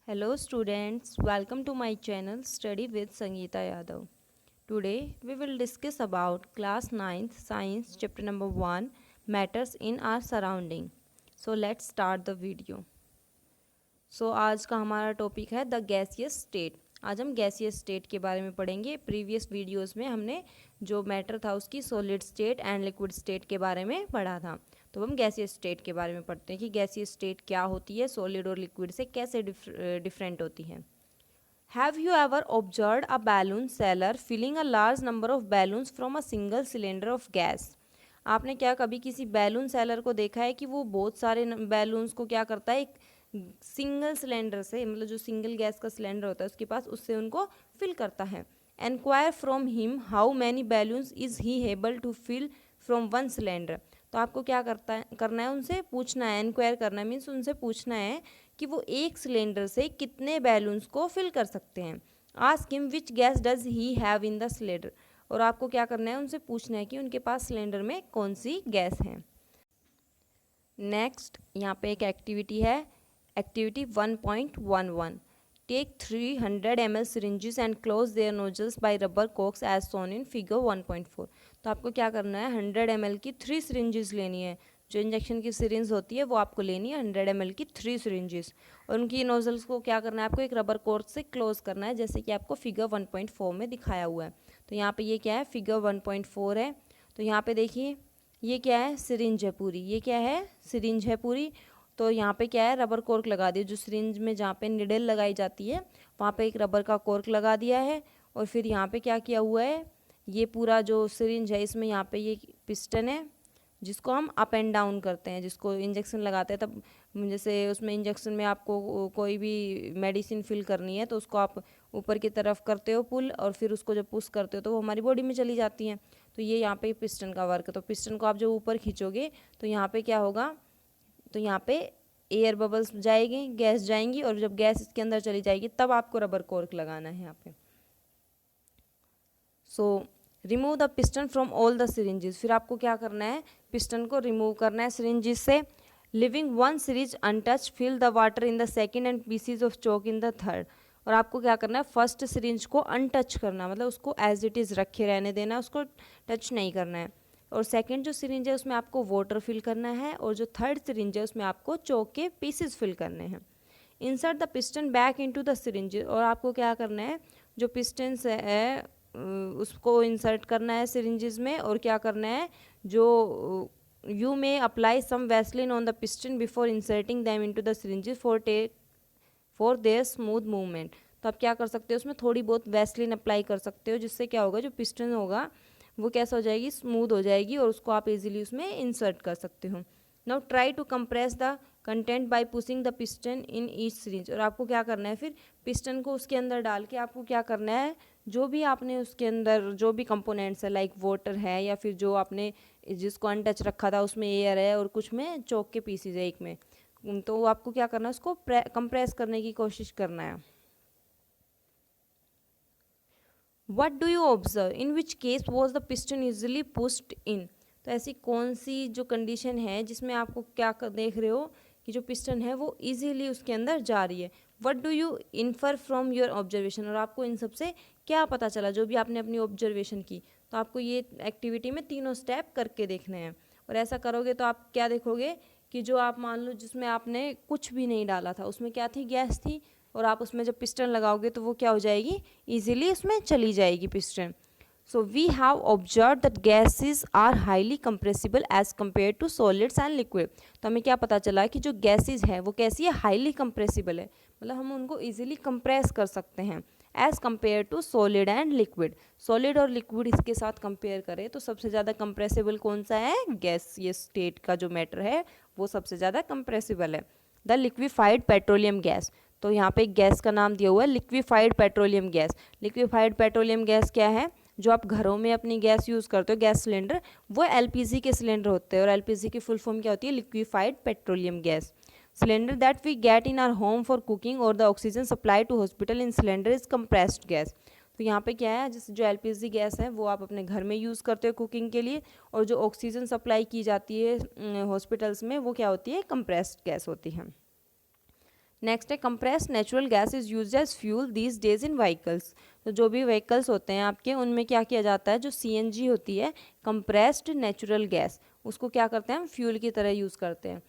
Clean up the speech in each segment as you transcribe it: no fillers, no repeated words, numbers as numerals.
Hello students, welcome to my channel Study with Sangeeta Yadav. Today we will discuss about class 9th science chapter number 1 matters in our surrounding. So let's start the video. आज का हमारा topic है the gaseous state. आज हम gaseous state के बारे में पढ़ेंगे। प्रीवियस वीडियोस में हमने जो मैटर था उसकी solid state and liquid state के बारे में पढ़ा था। तो हम गैसियस स्टेट के बारे में पढ़ते हैं कि गैसियस स्टेट क्या होती है, सॉलिड और लिक्विड से कैसे डिफरेंट होती है। Have you ever observe a balloon seller filling a large number of balloons from a single cylinder of gas. आपने क्या कभी किसी बैलून सेलर को देखा है कि वो बहुत सारे बैलून्स को क्या करता है, एक सिंगल सिलेंडर से, मतलब जो सिंगल गैस का सिलेंडर होता है उसके पास, उससे उनको फिल करता है। Enquire from him how many balloons is he able to fill from one cylinder. तो आपको क्या करना है, उनसे पूछना है, एनक्वायर करना है मीन्स उनसे पूछना है कि वो एक सिलेंडर से कितने बैलून्स को फिल कर सकते हैं। Ask him which gas does he have in the cylinder. और आपको क्या करना है, उनसे पूछना है कि उनके पास सिलेंडर में कौन सी गैस है। नेक्स्ट यहाँ पे एक एक्टिविटी है, activity 1.11। Take 300 ml syringes and close their nozzles by rubber corks as shown in figure 1.4। तो आपको क्या करना है, 100 ml की 3 syringes लेनी है। जो इंजेक्शन की सिरिंज होती है वो आपको लेनी है 100 ml की 3 syringes, और उनकी नोजल्स को क्या करना है, आपको एक रबर कॉर्क से क्लोज करना है, जैसे कि आपको फिगर 1.4 में दिखाया हुआ है। तो यहाँ पे ये क्या है, फिगर 1.4 है। तो यहाँ पे देखिए ये क्या है, सिरिंज है पूरी, ये क्या है, सिरिंज है पूरी। तो यहाँ पे क्या है, रबर कॉर्क लगा दिया, जो सिरिंज में जहाँ पे निडल लगाई जाती है वहाँ पे एक रबर का कॉर्क लगा दिया है। और फिर यहाँ पे क्या किया हुआ है, ये पूरा जो सिरिंज है इसमें यहाँ पे ये पिस्टन है जिसको हम अप एंड डाउन करते हैं, जिसको इंजेक्शन लगाते हैं तब, जैसे उसमें इंजेक्शन में आपको कोई भी मेडिसिन फिल करनी है तो उसको आप ऊपर की तरफ करते हो पुल, और फिर उसको जब पुश करते हो तो वो हमारी बॉडी में चली जाती हैं। तो ये यहाँ पे पिस्टन का वर्क है। तो पिस्टन को आप जब ऊपर खींचोगे तो यहाँ पे क्या होगा, तो यहाँ पे एयर बबल्स जाएंगे, गैस जाएंगी, और जब गैस इसके अंदर चली जाएगी तब आपको रबर कॉर्क लगाना है यहाँ पे। So remove the piston from all the syringes. फिर आपको क्या करना है, पिस्टन को रिमूव करना है सिरिंजेस से। Leaving one syringe untouched, fill the water in the second and pieces of chalk in the third. और आपको क्या करना है, फर्स्ट सिरिंज को अनटच करना, मतलब उसको एज इट इज़ रखे रहने देना, उसको टच नहीं करना है। और सेकेंड जो सिरिंज है उसमें आपको वाटर फिल करना है, और जो थर्ड सिरिंज है उसमें आपको चौक के पीसेस फिल करने हैं। Insert the piston back into the syringe. और आपको क्या करना है, जो पिस्टन्स है उसको इंसर्ट करना है सिरिंजेस में, और क्या करना है, जो you may apply some Vaseline on the piston before inserting them into the syringes for their smooth movement. तो आप क्या कर सकते हो, उसमें थोड़ी बहुत वैसलिन अप्लाई कर सकते हो, जिससे क्या होगा, जो पिस्टन होगा वो कैसा हो जाएगी, स्मूथ हो जाएगी, और उसको आप इजीली उसमें इंसर्ट कर सकते हो। Now try to compress the content by pushing the piston in each syringe. और आपको क्या करना है, फिर पिस्टन को उसके अंदर डाल के आपको क्या करना है, जो भी आपने उसके अंदर जो भी कंपोनेंट्स है, लाइक वाटर है या फिर जो आपने जिसको अनटच रखा था उसमें एयर है और कुछ में चौक के पीसीज है एक में, तो आपको क्या करना है, उसको कंप्रेस करने की कोशिश करना है। What do you observe in which case was the piston usually pushed in. तो ऐसी कौन सी जो कंडीशन है जिसमें आपको क्या देख रहे हो कि जो पिस्टन है वो इजीली उसके अंदर जा रही है। What do you infer from your observation. और आपको इन सब से क्या पता चला, जो भी आपने अपनी ऑब्जर्वेशन की। तो आपको ये एक्टिविटी में तीनों स्टेप करके देखने हैं, और ऐसा करोगे तो आप क्या देखोगे कि जो आप मान लो जिसमें आपने कुछ भी नहीं डाला था उसमें क्या थी, गैस थी, और आप उसमें जब पिस्टन लगाओगे तो वो क्या हो जाएगी, ईजिली उसमें चली जाएगी piston. So we have observe that gases are highly compressible as compare to solids and liquid. तो हमें क्या पता चला कि जो गैसेज है वो कैसी है, हाईली कंप्रेसिबल है, मतलब हम उनको ईजिली कंप्रेस कर सकते हैं as compare to solid and liquid. Solid और लिक्विड इसके साथ कंपेयर करें तो सबसे ज़्यादा कंप्रेसिबल कौन सा है, गैस, ये स्टेट का जो मैटर है वो सबसे ज़्यादा कंप्रेसिबल है। The liquefied petroleum gas. तो यहाँ पे एक गैस का नाम दिया हुआ है liquefied petroleum gas. Liquefied petroleum gas क्या है, जो आप घरों में अपनी गैस यूज़ करते हो, गैस सिलेंडर, वो एलपीजी के सिलेंडर होते हैं, और एलपीजी की फुल फॉर्म क्या होती है, liquefied petroleum gas. Cylinder that we get in our home for cooking और the oxygen supply to hospital in cylinder is compressed gas. तो यहाँ पे क्या है, जैसे जो एलपीजी गैस है वो आप अपने घर में यूज़ करते हो कुकिंग के लिए, और जो ऑक्सीजन सप्लाई की जाती है हॉस्पिटल्स में वो क्या होती है, कंप्रेस्ड गैस होती है। नेक्स्ट है compressed natural gas is use as fuel these days in vehicles. तो जो भी व्हीकल्स होते हैं आपके, उनमें क्या किया जाता है, जो सीएनजी होती है कंप्रेस्ड नेचुरल गैस, उसको क्या करते हैं हम फ्यूल की तरह यूज़ करते हैं।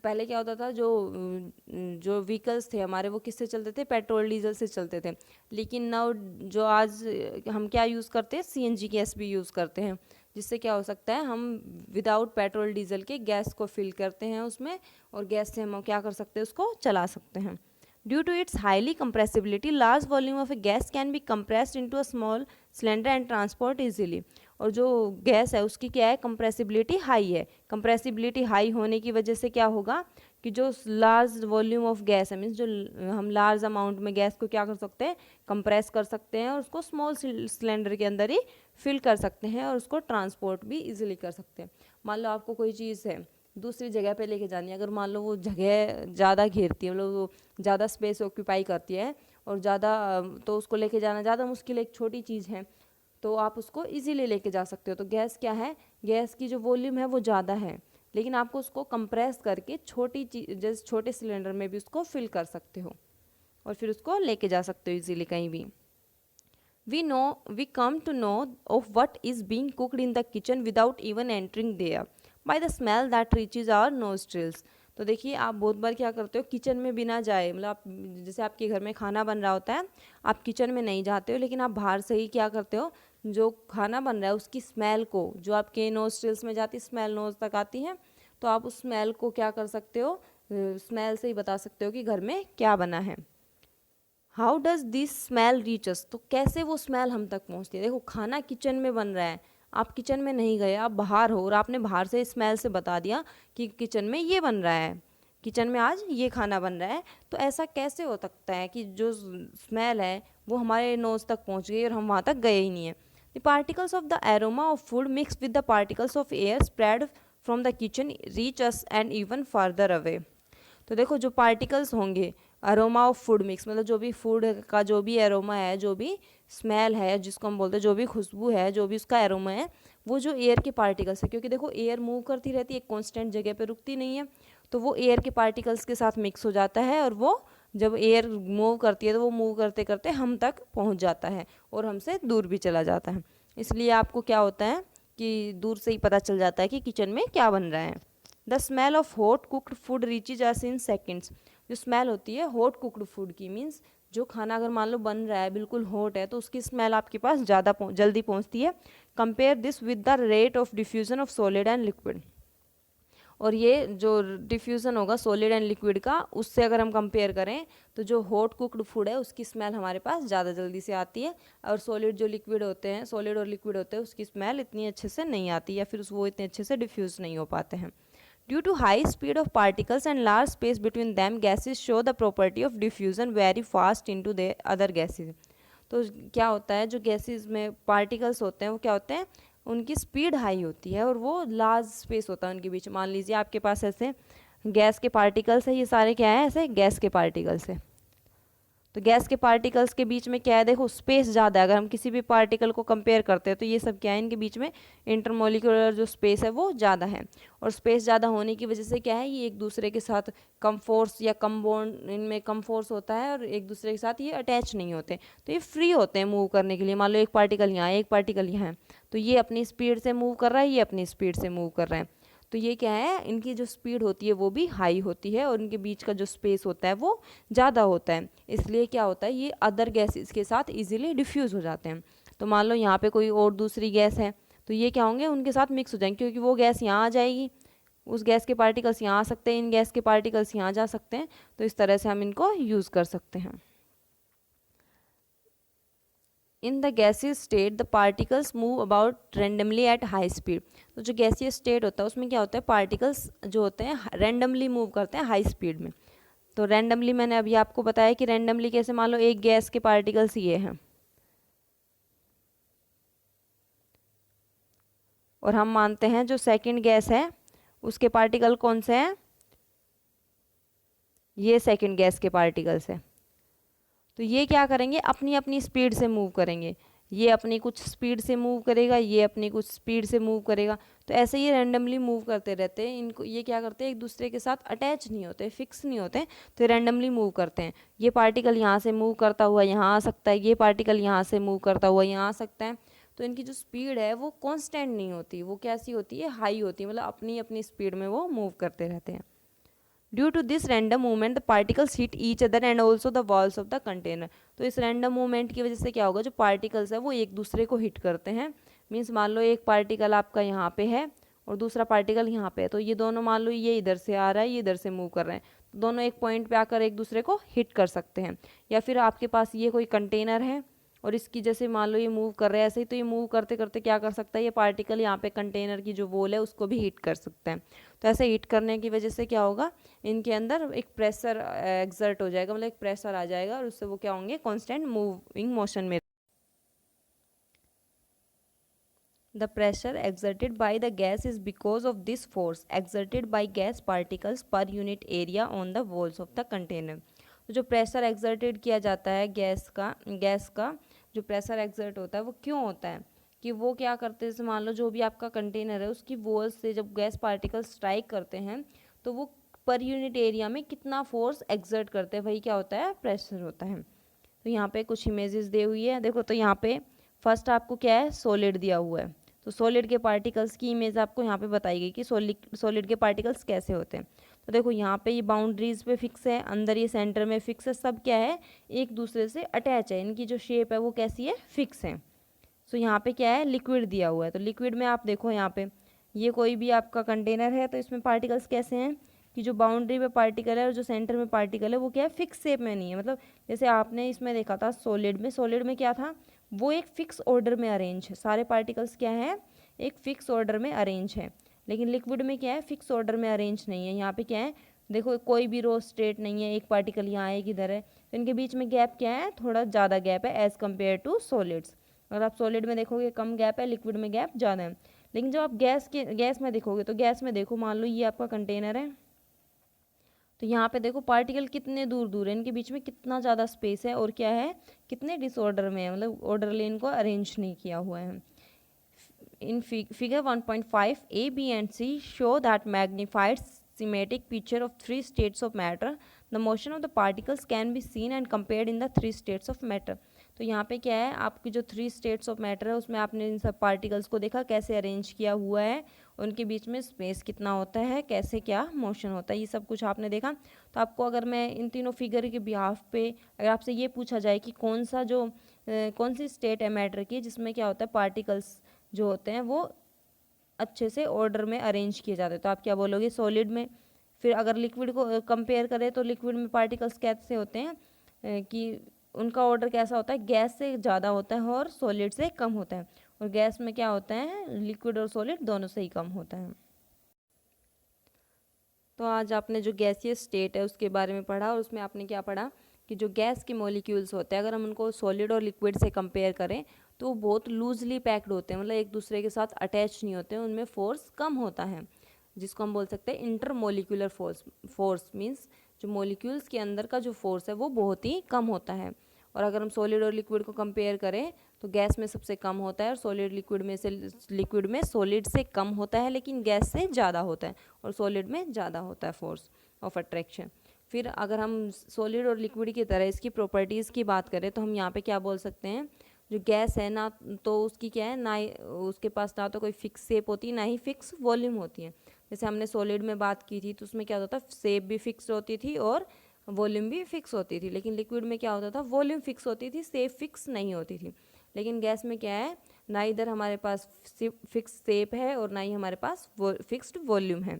पहले क्या होता था, जो व्हीकल्स थे हमारे वो किससे चलते थे, पेट्रोल डीजल से चलते थे। लेकिन नाउ जो आज हम क्या यूज़ करते हैं, सीएनजी गैस भी यूज़ करते हैं, जिससे क्या हो सकता है हम विदाउट पेट्रोल डीजल के गैस को फिल करते हैं उसमें, और गैस से हम क्या कर सकते हैं, उसको चला सकते हैं। Due to its highly compressibility large volume of a gas can be compressed into a small cylinder and transport easily. और जो गैस है उसकी क्या है, कंप्रेसिबिलिटी हाई है। कंप्रेसिबिलिटी हाई होने की वजह से क्या होगा कि जो लार्ज वॉल्यूम ऑफ गैस है, मीन्स जो हम लार्ज अमाउंट में गैस को क्या कर सकते हैं, कंप्रेस कर सकते हैं और उसको स्मॉल सिलेंडर के अंदर ही फिल कर सकते हैं और उसको ट्रांसपोर्ट भी इजीली कर सकते हैं। मान लो आपको कोई चीज़ है दूसरी जगह पे लेके जानी है, अगर मान लो वो जगह ज़्यादा घेरती है, मतलब वो ज़्यादा स्पेस ऑक्यूपाई करती है और ज़्यादा, तो उसको लेके जाना ज़्यादा मुश्किल, एक छोटी चीज़ है तो आप उसको इजीली लेके जा सकते हो। तो गैस क्या है, गैस की जो वॉल्यूम है वो ज़्यादा है, लेकिन आपको उसको कंप्रेस करके छोटी चीज, जैसे छोटे सिलेंडर में भी उसको फिल कर सकते हो और फिर उसको लेके जा सकते हो इजीली कहीं भी। We come to know of what is being cooked in the kitchen without even entering there by the smell that reaches our nostrils। तो देखिए आप बहुत बार क्या करते हो, किचन में बिना जाए, मतलब आप जैसे आपके घर में खाना बन रहा होता है, आप किचन में नहीं जाते हो, लेकिन आप बाहर से ही क्या करते हो, जो खाना बन रहा है उसकी स्मेल को, जो आपके नोस्ट्रिल्स में जाती स्मेल नोज तक आती है, तो आप उस स्मेल को क्या कर सकते हो, स्मेल से ही बता सकते हो कि घर में क्या बना है। How does this smell reaches, तो कैसे वो स्मेल हम तक पहुंचती है। देखो खाना किचन में बन रहा है, आप किचन में नहीं गए, आप बाहर हो और आपने बाहर से स्मेल से बता दिया कि किचन में ये बन रहा है, किचन में आज ये खाना बन रहा है। तो ऐसा कैसे हो सकता है कि जो स्मेल है वो हमारे नोज तक पहुंच गई और हम वहाँ तक गए ही नहीं है। The particles of the aroma of food mix with the particles of air spread from the kitchen reach us and even farther away. तो देखो जो पार्टिकल्स होंगे, अरोमा ऑफ फूड मिक्स, मतलब जो भी फूड का जो भी एरोमा है, जो भी स्मेल है जिसको हम बोलते हैं, जो भी खुशबू है, जो भी उसका एरोमा है, वो जो एयर के पार्टिकल्स है, क्योंकि देखो एयर मूव करती रहती है, एक कांस्टेंट जगह पे रुकती नहीं है, तो वो एयर के पार्टिकल्स के साथ मिक्स हो जाता है और वो जब एयर मूव करती है तो वो मूव करते करते हम तक पहुंच जाता है और हमसे दूर भी चला जाता है। इसलिए आपको क्या होता है कि दूर से ही पता चल जाता है कि किचन में क्या बन रहा है। The smell of hot cooked food reaches us in seconds. जो स्मेल होती है हॉट कुकड फूड की, मीन्स जो खाना अगर मान लो बन रहा है बिल्कुल हॉट है, तो उसकी स्मेल आपके पास ज़्यादा जल्दी पहुंचती है। Compare this with the rate of diffusion of solid and liquid. और ये जो डिफ्यूज़न होगा सॉलिड एंड लिक्विड का, उससे अगर हम कंपेयर करें तो जो हॉट कुकड फूड है उसकी स्मेल हमारे पास ज़्यादा जल्दी से आती है, और सॉलिड जो लिक्विड होते हैं, सॉलिड और लिक्विड होते हैं, उसकी स्मेल इतनी अच्छे से नहीं आती या फिर वो इतने अच्छे से डिफ्यूज़ नहीं हो पाते हैं। Due to high speed of particles and large space between them, gases show the property of diffusion very fast into the other gases। तो क्या होता है, जो गैसेस में पार्टिकल्स होते हैं वो क्या होते हैं, उनकी स्पीड हाई होती है और वो लार्ज स्पेस होता है उनके बीच। मान लीजिए आपके पास ऐसे गैस के पार्टिकल्स है, ये सारे क्या है, ऐसे गैस के पार्टिकल्स है। तो गैस के पार्टिकल्स के बीच में क्या है, देखो स्पेस ज़्यादा है। अगर हम किसी भी पार्टिकल को कंपेयर करते हैं तो ये सब क्या है, इनके बीच में इंटरमोलिकुलर जो स्पेस है वो ज़्यादा है, और स्पेस ज़्यादा होने की वजह से क्या है, ये एक दूसरे के साथ कम फोर्स या कम बॉन्ड, इनमें कम फोर्स होता है और एक दूसरे के साथ ये अटैच नहीं होते, तो ये फ्री होते हैं मूव करने के लिए। मान लो एक पार्टिकल यहाँ है, एक पार्टिकल यहाँ है, तो ये अपनी स्पीड से मूव कर रहा है, ये अपनी स्पीड से मूव कर रहे हैं। तो ये क्या है, इनकी जो स्पीड होती है वो भी हाई होती है और इनके बीच का जो स्पेस होता है वो ज़्यादा होता है। इसलिए क्या होता है, ये अदर गैसेस के साथ इजीली डिफ्यूज़ हो जाते हैं। तो मान लो यहाँ पे कोई और दूसरी गैस है, तो ये क्या होंगे, उनके साथ मिक्स हो जाएंगे, क्योंकि वो गैस यहाँ आ जाएगी, उस गैस के पार्टिकल्स यहाँ आ सकते हैं, इन गैस के पार्टिकल्स यहाँ जा सकते हैं। तो इस तरह से हम इनको यूज़ कर सकते हैं। In the gaseous state the particles move about randomly at high speed. तो जो गैसियस स्टेट होता है उसमें क्या होता है, पार्टिकल्स जो होते हैं रेंडमली मूव करते हैं हाई स्पीड में। तो रेंडमली मैंने अभी आपको बताया कि रेंडमली कैसे, मान लो एक गैस के पार्टिकल्स ये हैं और हम मानते हैं जो सेकंड गैस है उसके पार्टिकल कौन से हैं, ये सेकंड गैस के पार्टिकल्स हैं। तो ये क्या करेंगे, अपनी अपनी स्पीड से मूव करेंगे। ये अपनी कुछ स्पीड से मूव करेगा, ये अपनी कुछ स्पीड से मूव करेगा। तो ऐसे ये रैंडमली मूव करते रहते हैं। इनको ये क्या करते हैं, एक दूसरे के साथ अटैच नहीं होते, फिक्स नहीं होते, तो रैंडमली मूव करते हैं। ये पार्टिकल यहाँ से मूव करता हुआ यहाँ आ सकता है, ये पार्टिकल यहाँ से मूव करता हुआ यहाँ आ सकता है। तो इनकी जो स्पीड है वो कांस्टेंट नहीं होती, वो कैसी होती है, हाई होती है, मतलब अपनी अपनी स्पीड में वो मूव करते रहते हैं। Due to this random movement the particles hit each other and also the walls of the container. तो इस रैंडम मूवमेंट की वजह से क्या होगा, जो पार्टिकल्स है वो एक दूसरे को हिट करते हैं। मीन्स मान लो एक पार्टिकल आपका यहाँ पे है और दूसरा पार्टिकल यहाँ पे है, तो ये दोनों मान लो ये इधर से आ रहा है, ये इधर से मूव कर रहे हैं, तो दोनों एक पॉइंट पे आकर एक दूसरे को हिट कर सकते हैं। या फिर आपके पास ये कोई कंटेनर है और इसकी जैसे मान लो ये मूव कर रहे हैं ऐसे ही, तो ये मूव करते करते क्या कर सकता है, ये पार्टिकल यहाँ पे कंटेनर की जो वॉल है उसको भी हीट कर सकता है। तो ऐसे हीट करने की वजह से क्या होगा, इनके अंदर एक प्रेशर एक्सर्ट हो जाएगा, मतलब एक प्रेशर आ जाएगा और उससे वो क्या होंगे, कांस्टेंट मूविंग मोशन में। The pressure exerted by the gas is because of this force exerted by gas particles per unit area on the walls of the container। तो जो प्रेशर एक्सर्टेड किया जाता है गैस का जो प्रेशर एक्सर्ट होता है वो क्यों होता है, कि वो क्या करते हैं, जैसे मान लो जो भी आपका कंटेनर है उसकी वॉल से जब गैस पार्टिकल स्ट्राइक करते हैं तो वो पर यूनिट एरिया में कितना फोर्स एक्सर्ट करते हैं, वही क्या होता है, प्रेशर होता है। तो यहाँ पे कुछ इमेजेस दी हुई है, देखो। तो यहाँ पे फर्स्ट आपको क्या है, सॉलिड दिया हुआ है, तो सॉलिड के पार्टिकल्स की इमेज आपको यहाँ पे बताई गई कि सॉलिड के पार्टिकल्स कैसे होते हैं। तो देखो यहाँ पे ये बाउंड्रीज पे फिक्स है, अंदर ये सेंटर में फिक्स है, सब क्या है, एक दूसरे से अटैच है, इनकी जो शेप है वो कैसी है, फिक्स है। सो यहाँ पे क्या है, लिक्विड दिया हुआ है, तो लिक्विड में आप देखो यहाँ पे ये कोई भी आपका कंटेनर है, तो इसमें पार्टिकल्स कैसे हैं कि जो बाउंड्री पे पार्टिकल है और जो सेंटर में पार्टिकल है वो क्या है, फिक्स शेप में नहीं है। मतलब जैसे आपने इसमें देखा था सॉलिड में क्या था, वो एक फिक्स ऑर्डर में अरेंज है, सारे पार्टिकल्स क्या है, एक फिक्स ऑर्डर में अरेंज है। लेकिन लिक्विड में क्या है, फिक्स ऑर्डर में अरेंज नहीं है। यहाँ पे क्या है, देखो कोई भी रो स्ट्रेट नहीं है, एक पार्टिकल यहाँ है, एक इधर है, तो इनके बीच में गैप क्या है, थोड़ा ज़्यादा गैप है एज़ कम्पेयर टू सॉलिड्स। अगर आप सॉलिड में देखोगे कम गैप है, लिक्विड में गैप ज़्यादा है। लेकिन जब आप गैस में देखोगे, तो गैस में देखो मान लो ये आपका कंटेनर है, तो यहाँ पे देखो पार्टिकल कितने दूर दूर है, इनके बीच में कितना ज़्यादा स्पेस है और क्या है, कितने डिसऑर्डर में है, मतलब ऑर्डरली इनको अरेंज नहीं किया हुआ है। In figure 1.5, A, B and C show that magnified schematic picture of three states of matter. The motion of the particles can be seen and compared in the three states of matter. तो यहाँ पे क्या है, आपकी जो three states of matter है उसमें आपने इन सब पार्टिकल्स को देखा कैसे अरेंज किया हुआ है, उनके बीच में स्पेस कितना होता है, कैसे क्या मोशन होता है, ये सब कुछ आपने देखा। तो आपको अगर मैं इन तीनों फिगर के बिहाफ पे अगर आपसे ये पूछा जाए कि कौन सी स्टेट है मैटर की जिसमें क्या होता है, पार्टिकल्स जो होते हैं वो अच्छे से ऑर्डर में अरेंज किए जाते हैं, तो आप क्या बोलोगे, सॉलिड में। फिर अगर लिक्विड को कंपेयर करें तो लिक्विड में पार्टिकल्स कैसे होते हैं कि उनका ऑर्डर कैसा होता है, गैस से ज़्यादा होता है और सॉलिड से कम होता है, और गैस में क्या होता है, लिक्विड और सॉलिड दोनों से ही कम होता है। तो आज आपने जो गैसीय स्टेट है उसके बारे में पढ़ा, और उसमें आपने क्या पढ़ा कि जो गैस के मॉलिक्यूल्स होते हैं अगर हम उनको सॉलिड और लिक्विड से कंपेयर करें तो वो बहुत लूजली पैक्ड होते हैं, मतलब एक दूसरे के साथ अटैच नहीं होते हैं, उनमें फोर्स कम होता है, जिसको हम बोल सकते हैं इंटर मोलिकुलर फोर्स मीन्स जो मॉलिक्यूल्स के अंदर का जो फोर्स है वो बहुत ही कम होता है। और अगर हम सॉलिड और लिक्विड को कंपेयर करें तो गैस में सबसे कम होता है, और सॉलिड लिक्विड में सॉलिड से कम होता है लेकिन गैस से ज़्यादा होता है, और सॉलिड में ज़्यादा होता है फोर्स ऑफ अट्रैक्शन। फिर अगर हम सॉलिड और लिक्विड की तरह इसकी प्रॉपर्टीज़ की बात करें तो हम यहाँ पे क्या बोल सकते हैं, जो गैस है ना तो उसकी क्या है ना, उसके पास ना तो कोई फिक्स शेप होती है ना ही फिक्स वॉल्यूम होती है। जैसे हमने सॉलिड में बात की थी तो उसमें क्या होता था, शेप भी फिक्स होती थी और वॉल्यूम भी फिक्स होती थी। लेकिन लिक्विड में क्या होता था, वॉल्यूम फिक्स होती थी, शेप फिक्स नहीं होती थी। लेकिन गैस में क्या है, ना इधर हमारे पास फिक्स शेप है और ना ही हमारे पास फिक्स्ड वॉल्यूम है।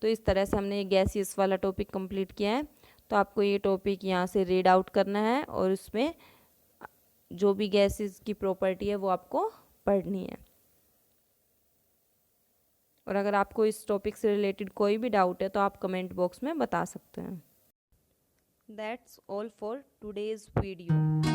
तो इस तरह से हमने गैसियस वाला टॉपिक कंप्लीट किया है। तो आपको ये टॉपिक यहाँ से रीड आउट करना है और उसमें जो भी गैसेस की प्रॉपर्टी है वो आपको पढ़नी है। और अगर आपको इस टॉपिक से रिलेटेड कोई भी डाउट है तो आप कमेंट बॉक्स में बता सकते हैं। That's all for today's video.